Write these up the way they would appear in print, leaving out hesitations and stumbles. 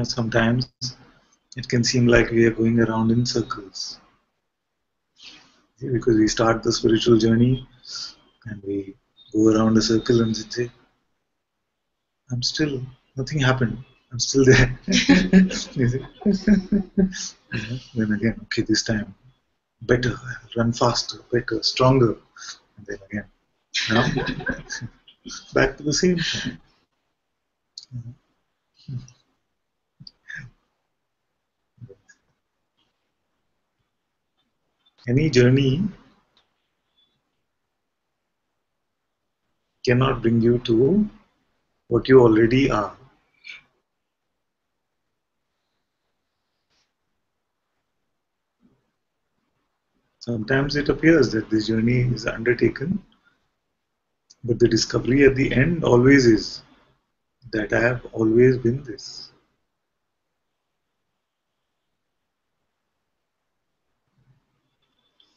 Sometimes it can seem like we are going around in circles. Because we start the spiritual journey and we go around a circle and say, I'm still, nothing happened. I'm still there. You see? Then again, okay, this time, better, run faster, better, stronger. And then again, now, back to the same thing. Any journey cannot bring you to what you already are. Sometimes it appears that this journey is undertaken, but the discovery at the end always is that I have always been this.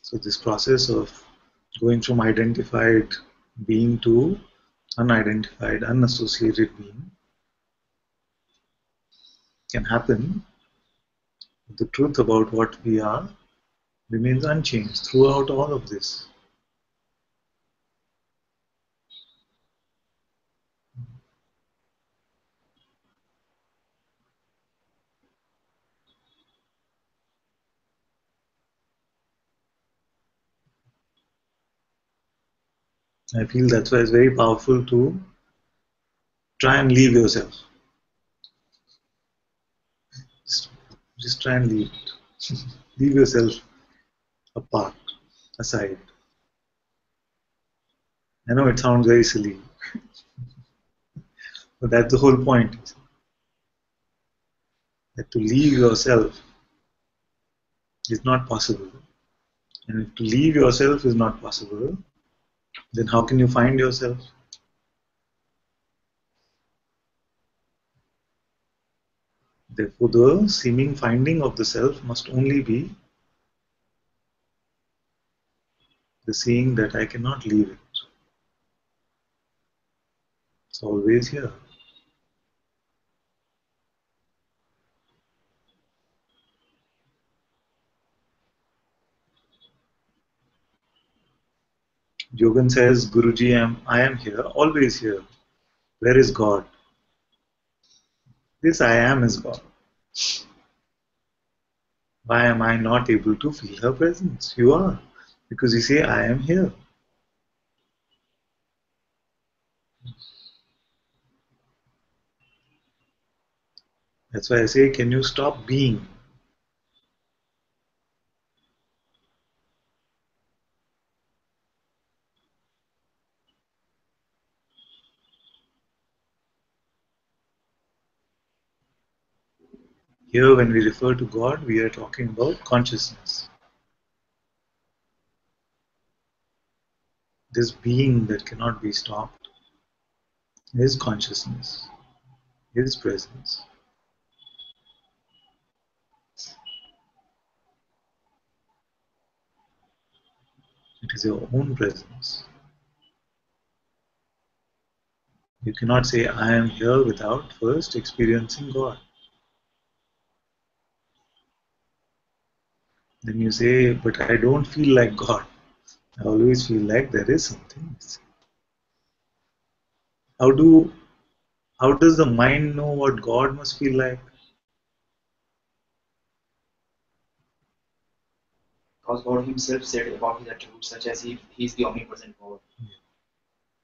So this process of going from identified being to unidentified, unassociated being can happen. The truth about what we are remains unchanged throughout all of this. I feel that's why it's very powerful to try and leave yourself. Just, just try and leave it. Leave yourself apart, aside. I know it sounds very silly, but that's the whole point. That to leave yourself is not possible. And if to leave yourself is not possible, then how can you find yourself? Therefore, the seeming finding of the self must only be the seeing that I cannot leave it. It's always here. Yogan says, Guruji, I am here, always here. Where is God? This I am is God. Why am I not able to feel her presence? You are. Because you say, I am here. That's why I say, can you stop being? Here, when we refer to God, we are talking about consciousness. This being that cannot be stopped is consciousness, is presence. It is your own presence. You cannot say, I am here without first experiencing God. Then you say, but I don't feel like God. I always feel like there is something missing. How does the mind know what God must feel like? Because God Himself said about His attributes, such as He is the omnipresent God.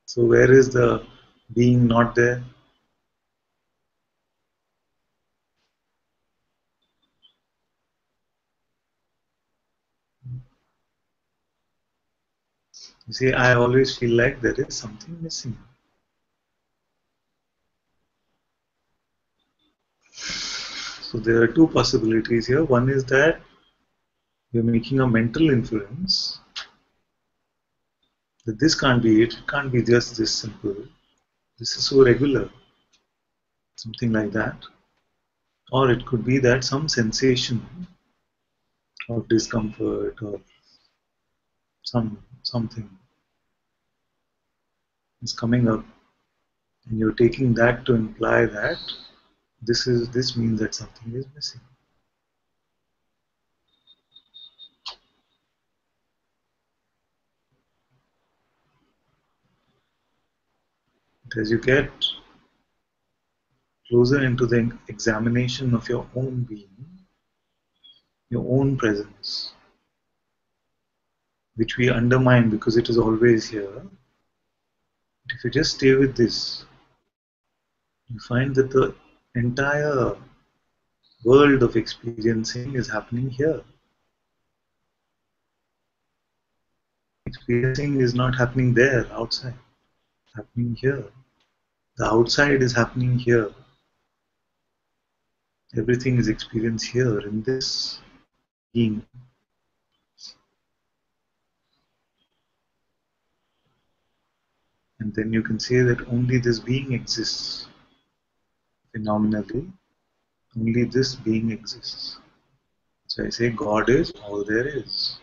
So where is the being not there? You say, I always feel like there is something missing. So there are two possibilities here. One is that you're making a mental inference that this can't be it. It can't be just this simple. This is so regular. Something like that. Or it could be that some sensation of discomfort or something is coming up, and you're taking that to imply that This means that something is missing. But as you get closer into the examination of your own being, your own presence, which we undermine because it is always here, if you just stay with this, you find that the entire world of experiencing is happening here. Experiencing is not happening there, outside. It's happening here. The outside is happening here. Everything is experienced here in this being. And then you can say that only this being exists. Phenomenally, only this being exists. So I say God is all there is.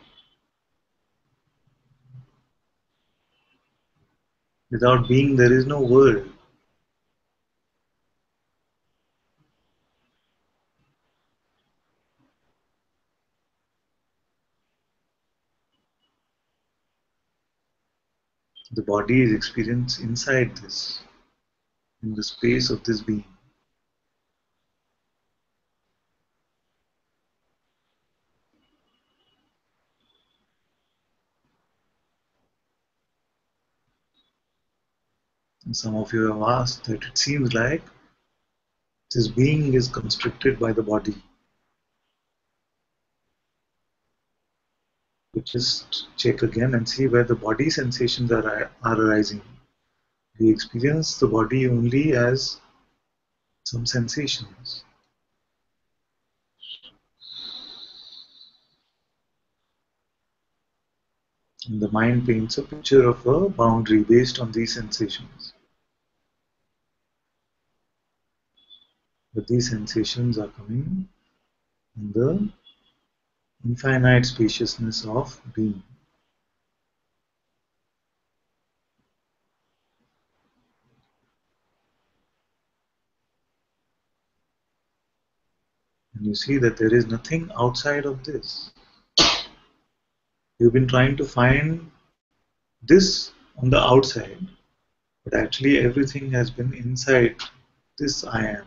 Without being, there is no world. The body is experienced inside this, in the space of this being. And some of you have asked that it seems like this being is constricted by the body. We just check again and see where the body sensations are arising. We experience the body only as some sensations. And the mind paints a picture of a boundary based on these sensations. But these sensations are coming in the infinite spaciousness of being. And you see that there is nothing outside of this. You've been trying to find this on the outside, but actually everything has been inside this I am.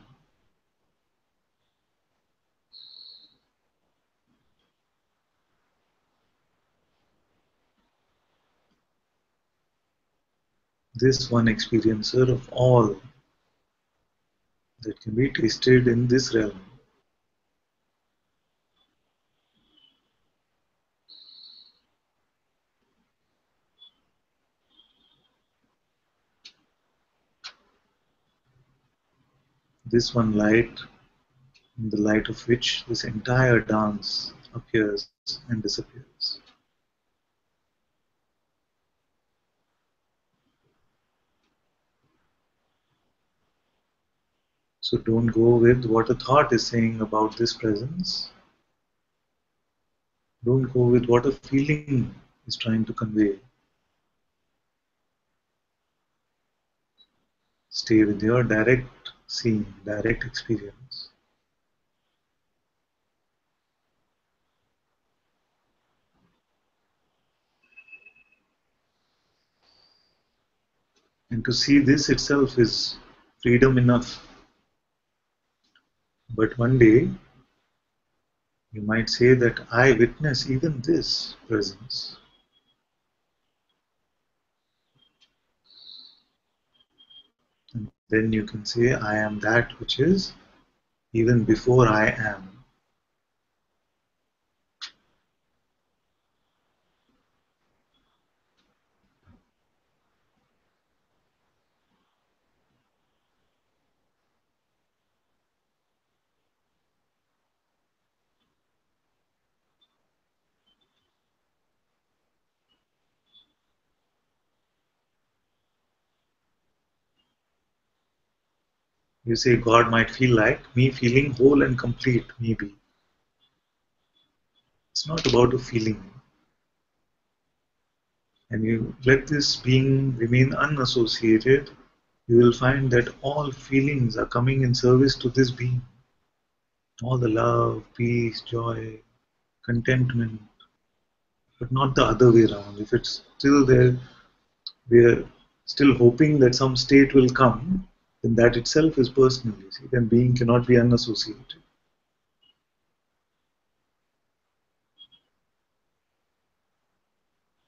This one experiencer of all that can be tasted in this realm. This one light, in the light of which this entire dance appears and disappears. So don't go with what a thought is saying about this presence. Don't go with what a feeling is trying to convey. Stay with your direct seeing, direct experience. And to see this itself is freedom enough. But one day, you might say that I witness even this presence. And then you can say, I am that which is even before I am. You say God might feel like me feeling whole and complete, maybe. It's not about a feeling. And you let this being remain unassociated you will find that all feelings are coming in service to this being. All the love, peace, joy, contentment, but not the other way around. If it's still there, we are still hoping that some state will come, then that itself is personal. You see, then being cannot be unassociated.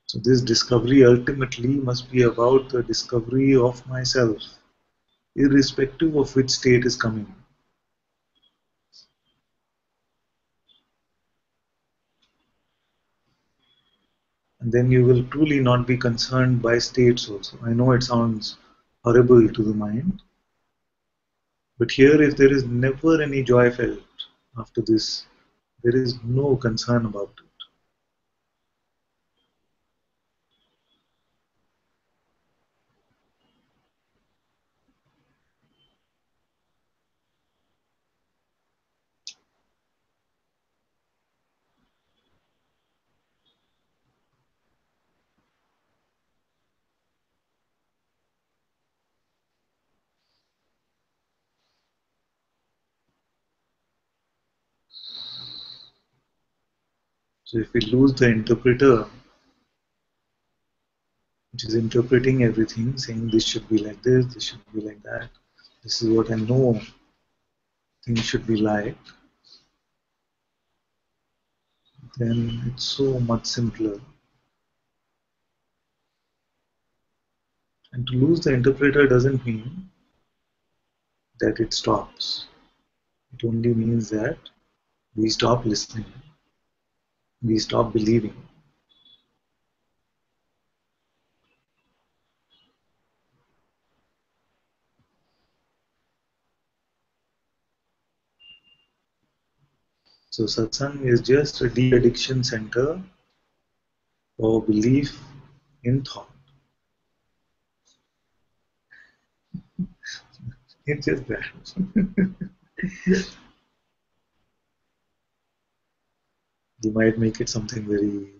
So this discovery ultimately must be about the discovery of myself, irrespective of which state is coming. And then you will truly not be concerned by states also. I know it sounds horrible to the mind, but here if there is never any joy felt after this, there is no concern about it. So if we lose the interpreter, which is interpreting everything, saying this should be like this should be like that, this is what I know things should be like, then it's so much simpler. And to lose the interpreter doesn't mean that it stops. It only means that we stop listening, we stop believing. So satsang is just a de-addiction center for belief in thought. It's just that. You might make it something very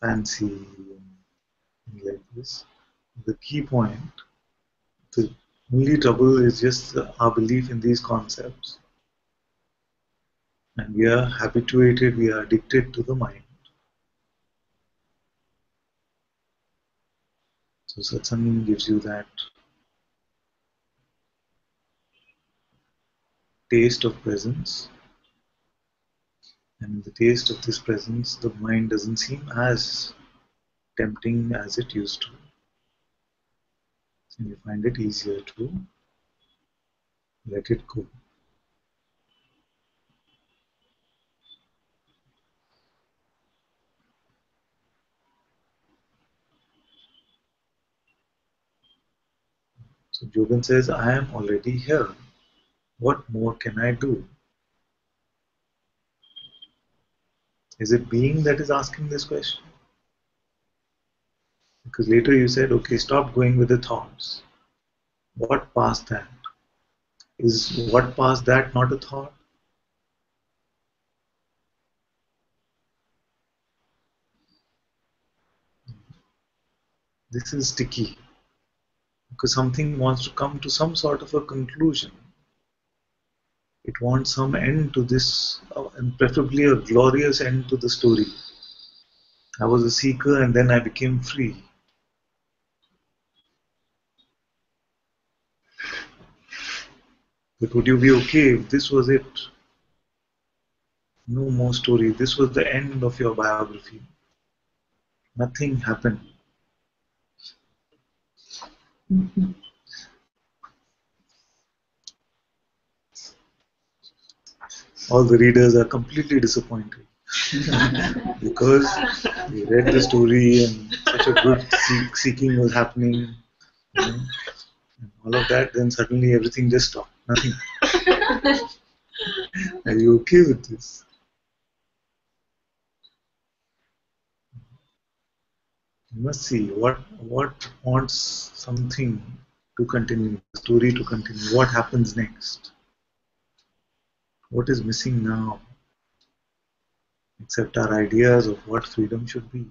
fancy and like this. The key point, the only trouble is just our belief in these concepts. And we are habituated, we are addicted to the mind. So satsang gives you that taste of presence. And in the taste of this presence, the mind doesn't seem as tempting as it used to. And you find it easier to let it go. So Jogan says, I am already here. What more can I do? Is it being that is asking this question? Because later you said, okay, stop going with the thoughts. What past that? Is what past that not a thought? This is sticky. Because something wants to come to some sort of a conclusion. It wants some end to this, and preferably a glorious end to the story. I was a seeker and then I became free. But would you be okay if this was it? No more story. This was the end of your biography. Nothing happened. All the readers are completely disappointed because they read the story and such a good seeking was happening, and all of that. Then suddenly everything just stopped. Nothing. Are you okay with this? You must see what wants something to continue, the story to continue. What happens next? What is missing now? Except our ideas of what freedom should be.